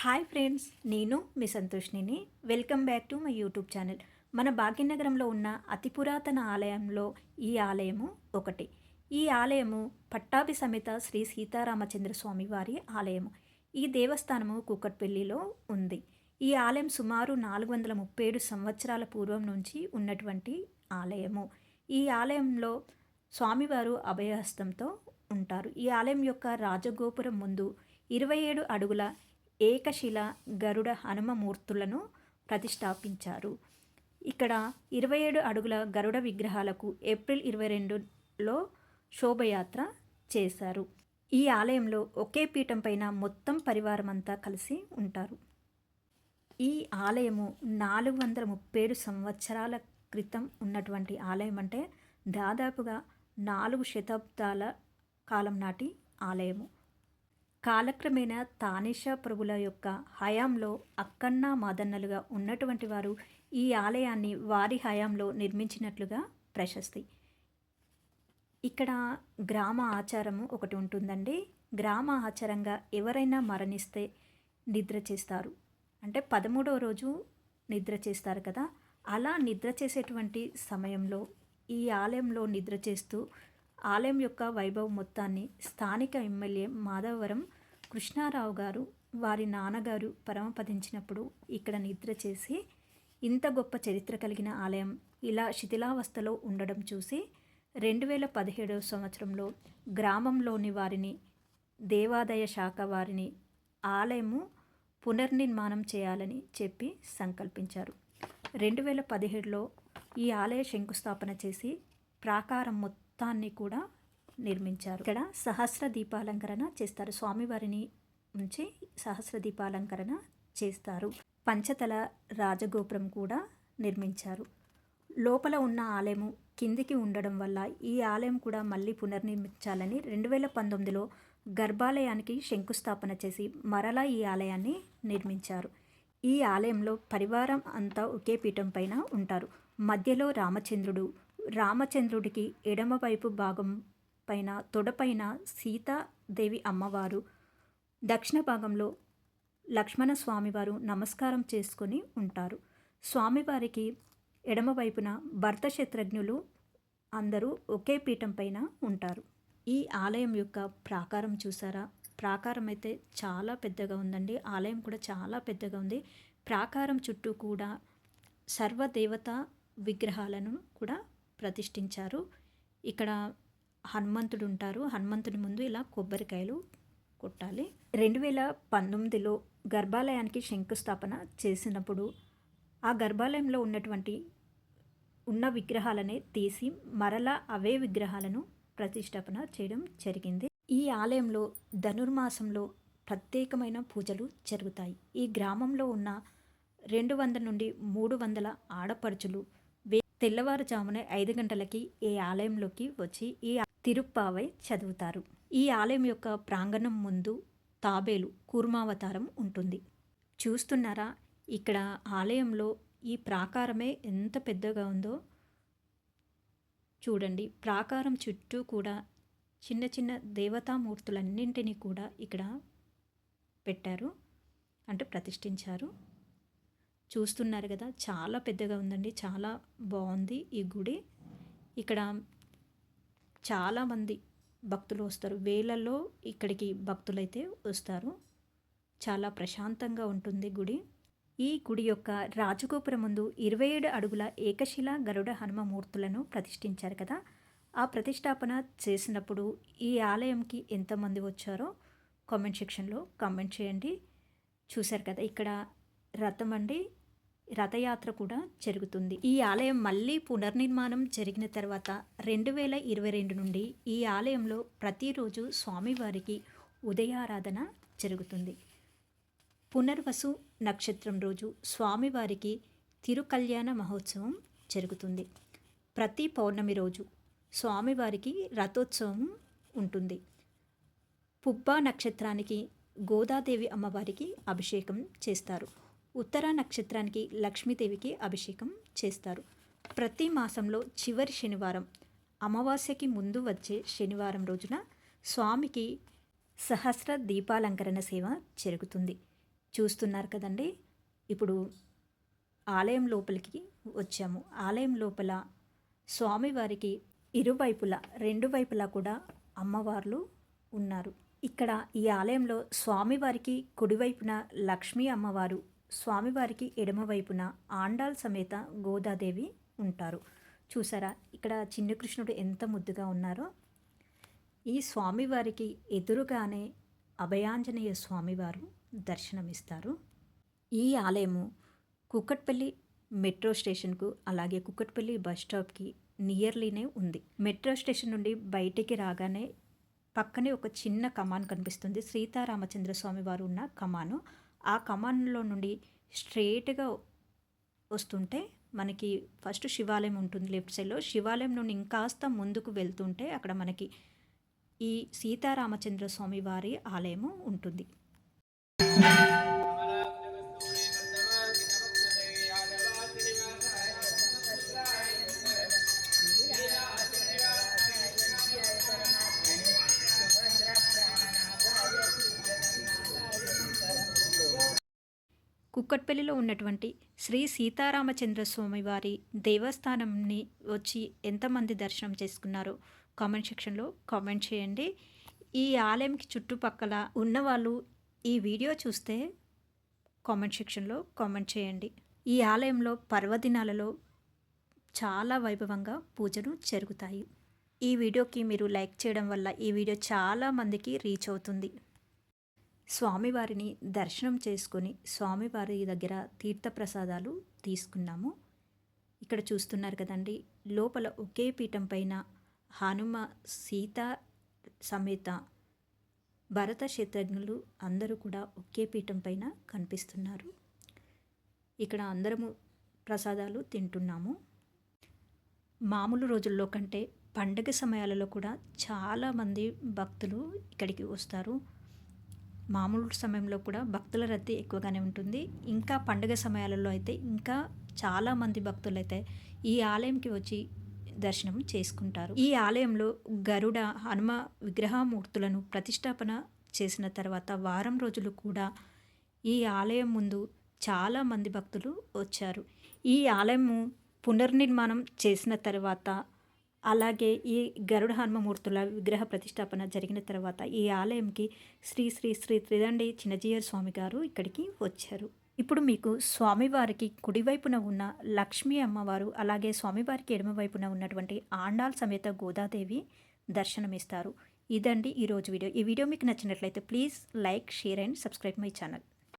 Hi friends, నేను మీ సంతోష్నిని. Welcome back to my YouTube channel. మన భాగ్యనగరంలో ఉన్న అతి పురాతన ఆలయంలో ఈ ఆలయము ఒకటి. ఈ ఆలయము పట్టాభి సమేత శ్రీ సీతారామచంద్ర స్వామి వారి ఆలయము. ఈ దేవస్థానము కూకట్పల్లిలో ఉంది. ఈ ఆలయం సుమారు 437 సంవత్సరాల పూర్వం నుంచి ఉన్నటువంటి ఆలయము. ఈ ఆలయంలో స్వామివారు అభయహస్తంతో ఉంటారు. ఈ ఆలయం యొక్క రాజగోపురం ముందు 27 అడుగుల ఏకశిల గరుడ హనుమమూర్తులను ప్రతిష్టాపించారు. ఇక్కడ 27 అడుగుల గరుడ విగ్రహాలకు ఏప్రిల్ 22లో శోభయాత్ర చేశారు. ఈ ఆలయంలో ఒకే పీఠం పైన మొత్తం పరివారం అంతా కలిసి ఉంటారు. ఈ ఆలయము 437 సంవత్సరాల క్రితం ఉన్నటువంటి ఆలయం, అంటే దాదాపుగా 4 శతాబ్దాల కాలం నాటి ఆలయము. కాలక్రమేణా తానీషా ప్రభుల యొక్క హయాంలో అక్కన్న మాదన్నలుగా ఉన్నటువంటి వారు ఈ ఆలయాన్ని వారి హయాంలో నిర్మించినట్లుగా ప్రశస్తి. ఇక్కడ గ్రామ ఆచారము ఒకటి ఉంటుందండి. గ్రామ ఆచారంగా ఎవరైనా మరణిస్తే నిద్ర చేస్తారు, అంటే 13వ రోజు నిద్ర చేస్తారు కదా. అలా నిద్ర చేసేటువంటి సమయంలో ఈ ఆలయంలో నిద్ర చేస్తూ ఆలయం యొక్క వైభవం మొత్తాన్ని స్థానిక ఎమ్మెల్యే మాధవరం కృష్ణారావు గారు వారి నాన్నగారు పరమపదించినప్పుడు ఇక్కడ నిద్ర చేసి, ఇంత గొప్ప చరిత్ర కలిగిన ఆలయం ఇలా శిథిలావస్థలో ఉండడం చూసి 2017 సంవత్సరంలో గ్రామంలోని వారిని, దేవాదాయ శాఖ వారిని ఆలయము పునర్నిర్మాణం చేయాలని చెప్పి సంకల్పించారు. 2017లో ఈ ఆలయ శంకుస్థాపన చేసి ప్రాకారం మొత్తాన్ని కూడా నిర్మించారు. ఇక్కడ సహస్ర దీపాలంకరణ చేస్తారు. స్వామివారిని ఉంచి సహస్ర దీపాలంకరణ చేస్తారు. పంచతల రాజగోపురం కూడా నిర్మించారు. లోపల ఉన్న ఆలయము కిందికి ఉండడం వల్ల ఈ ఆలయం కూడా మళ్ళీ పునర్నిర్మించాలని 2019లో గర్భాలయానికి శంకుస్థాపన చేసి మరలా ఈ ఆలయాన్ని నిర్మించారు. ఈ ఆలయంలో పరివారం అంతా ఒకే పీఠం పైన ఉంటారు. మధ్యలో రామచంద్రుడికి ఎడమవైపు భాగం పైన తొడపైన సీతాదేవి అమ్మవారు, దక్షిణ భాగంలో లక్ష్మణ స్వామివారు నమస్కారం చేసుకొని ఉంటారు. స్వామివారికి ఎడమవైపున భర్త శత్రుఘ్నులు అందరూ ఒకే పీఠం పైన ఉంటారు. ఈ ఆలయం యొక్క ప్రాకారం చూసారా? ప్రాకారం అయితే చాలా పెద్దగా ఉందండి. ఆలయం కూడా చాలా పెద్దగా ఉంది. ప్రాకారం చుట్టూ కూడా సర్వదేవత విగ్రహాలను కూడా ప్రతిష్ఠించారు. ఇక్కడ హనుమంతుడు ఉంటారు. హనుమంతుడి ముందు ఇలా కొబ్బరికాయలు కొట్టాలి. 2019లో గర్భాలయానికి శంకుస్థాపన చేసినప్పుడు ఆ గర్భాలయంలో ఉన్న విగ్రహాలనే తీసి మరలా అవే విగ్రహాలను ప్రతిష్టాపన చేయడం జరిగింది. ఈ ఆలయంలో ధనుర్మాసంలో ప్రత్యేకమైన పూజలు జరుగుతాయి. ఈ గ్రామంలో ఉన్న 200 నుండి 300 ఆడపడుచులు తెల్లవారుజామునే 5 గంటలకి ఈ ఆలయంలోకి వచ్చి ఈ తిరుప్పావై చదువుతారు. ఈ ఆలయం యొక్క ప్రాంగణం ముందు తాబేలు కూర్మావతారం ఉంటుంది. చూస్తున్నారా? ఇక్కడ ఆలయంలో ఈ ప్రాకారమే ఎంత పెద్దగా ఉందో చూడండి. ప్రాకారం చుట్టూ కూడా చిన్న చిన్న దేవతామూర్తులన్నింటినీ కూడా ఇక్కడ పెట్టారు, అంటే ప్రతిష్ఠించారు. చూస్తున్నారు కదా, చాలా పెద్దగా ఉందండి. చాలా బాగుంది ఈ గుడి. ఇక్కడ చాలామంది భక్తులు వస్తారు. వేలల్లో ఇక్కడికి భక్తులైతే వస్తారు. చాలా ప్రశాంతంగా ఉంటుంది గుడి. ఈ గుడి యొక్క రాజగోపురం ముందు 27 అడుగుల ఏకశిల గరుడ హనుమమూర్తులను ప్రతిష్ఠించారు కదా. ఆ ప్రతిష్టాపన చేసినప్పుడు ఈ ఆలయంకి ఎంతమంది వచ్చారో కామెంట్ సెక్షన్లో కామెంట్ చేయండి. చూశారు కదా, ఇక్కడ రథం అండి, రథయాత్ర కూడా జరుగుతుంది. ఈ ఆలయం మళ్ళీ పునర్నిర్మాణం జరిగిన తర్వాత 2022 నుండి ఈ ఆలయంలో ప్రతిరోజు స్వామివారికి ఉదయారాధన జరుగుతుంది. పునర్వసు నక్షత్రం రోజు స్వామివారికి తిరుకల్యాణ మహోత్సవం జరుగుతుంది. ప్రతి పౌర్ణమి రోజు స్వామివారికి రథోత్సవం ఉంటుంది. పుబ్బా నక్షత్రానికి గోదాదేవి అమ్మవారికి అభిషేకం చేస్తారు. ఉత్తర నక్షత్రానికి లక్ష్మీదేవికి అభిషేకం చేస్తారు. ప్రతి మాసంలో చివరి శనివారం, అమావాస్యకి ముందు వచ్చే శనివారం రోజున స్వామికి సహస్ర దీపాలంకరణ సేవ జరుగుతుంది. చూస్తున్నారు కదండి. ఇప్పుడు ఆలయం లోపలికి వచ్చాము. ఆలయం లోపల స్వామివారికి ఇరువైపులా, రెండు వైపులా కూడా అమ్మవార్లు ఉన్నారు. ఇక్కడ ఈ ఆలయంలో స్వామివారికి కుడివైపున లక్ష్మీ అమ్మవారు, స్వామివారికి ఎడమవైపున ఆండాల్ సమేత గోదాదేవి ఉంటారు. చూసారా ఇక్కడ చిన్న కృష్ణుడు ఎంత ముద్దుగా ఉన్నారో. ఈ స్వామివారికి ఎదురుగానే అభయాంజనేయ స్వామివారు దర్శనమిస్తారు. ఈ ఆలయము కుక్కట్పల్లి మెట్రో స్టేషన్కు అలాగే కుక్కట్పల్లి బస్ స్టాప్కి నియర్లీనే ఉంది. మెట్రో స్టేషన్ నుండి బయటికి రాగానే పక్కనే ఒక చిన్న కమాన్ కనిపిస్తుంది. సీతారామచంద్ర స్వామి వారు ఉన్న కమాను. ఆ కమాన్లో నుండి స్ట్రేట్గా వస్తుంటే మనకి ఫస్ట్ శివాలయం ఉంటుంది లెఫ్ట్ సైడ్లో. శివాలయం నుండి ఇంకాస్త ముందుకు వెళ్తుంటే అక్కడ మనకి ఈ సీతారామచంద్ర స్వామి వారి ఆలయము ఉంటుంది. కుక్కట్పల్లిలో ఉన్నటువంటి శ్రీ సీతారామచంద్ర స్వామి వారి దేవస్థానంని వచ్చి ఎంతమంది దర్శనం చేసుకున్నారో కామెంట్ సెక్షన్లో కామెంట్ చేయండి. ఈ ఆలయంకి చుట్టుపక్కల ఉన్నవాళ్ళు ఈ వీడియో చూస్తే కామెంట్ సెక్షన్లో కామెంట్ చేయండి. ఈ ఆలయంలో పర్వదినాలలో చాలా వైభవంగా పూజలు జరుగుతాయి. ఈ వీడియోకి మీరు లైక్ చేయడం వల్ల ఈ వీడియో చాలా మందికి రీచ్ అవుతుంది. స్వామివారిని దర్శనం చేసుకొని స్వామివారి దగ్గర తీర్థప్రసాదాలు తీసుకున్నాము. ఇక్కడ చూస్తున్నారు కదండి, లోపల ఒకే పీఠం పైన హనుమ, సీత సమేత భరత శత్రుఘ్నులు అందరూ కూడా ఒకే పీఠం పైన కనిపిస్తున్నారు. ఇక్కడ అందరము ప్రసాదాలు తింటున్నాము. మామూలు రోజుల్లో కంటే పండగ సమయాలలో కూడా చాలామంది భక్తులు ఇక్కడికి వస్తారు. మామూలు సమయంలో కూడా భక్తుల రద్దీ ఎక్కువగానే ఉంటుంది. ఇంకా పండుగ సమయాలలో అయితే ఇంకా చాలామంది భక్తులు అయితే ఈ ఆలయంకి వచ్చి దర్శనం చేసుకుంటారు. ఈ ఆలయంలో గరుడ, హనుమ విగ్రహమూర్తులను ప్రతిష్టాపన చేసిన తర్వాత వారం రోజులు కూడా ఈ ఆలయం ముందు చాలామంది భక్తులు వచ్చారు. ఈ ఆలయము పునర్నిర్మాణం చేసిన తర్వాత అలాగే ఈ గరుడ హనుమమూర్తుల విగ్రహ ప్రతిష్టాపన జరిగిన తర్వాత ఈ ఆలయంకి శ్రీ శ్రీ శ్రీ త్రిదండి చిన్నజీయర్ స్వామి గారు ఇక్కడికి వచ్చారు. ఇప్పుడు మీకు స్వామివారికి కుడివైపున ఉన్న లక్ష్మీ అమ్మవారు అలాగే స్వామివారికి ఎడమవైపున ఉన్నటువంటి ఆండాల్ సమేత గోదాదేవి దర్శనమిస్తారు. ఇదండి ఈరోజు వీడియో. ఈ వీడియో మీకు నచ్చినట్లయితే please like, share and subscribe my channel.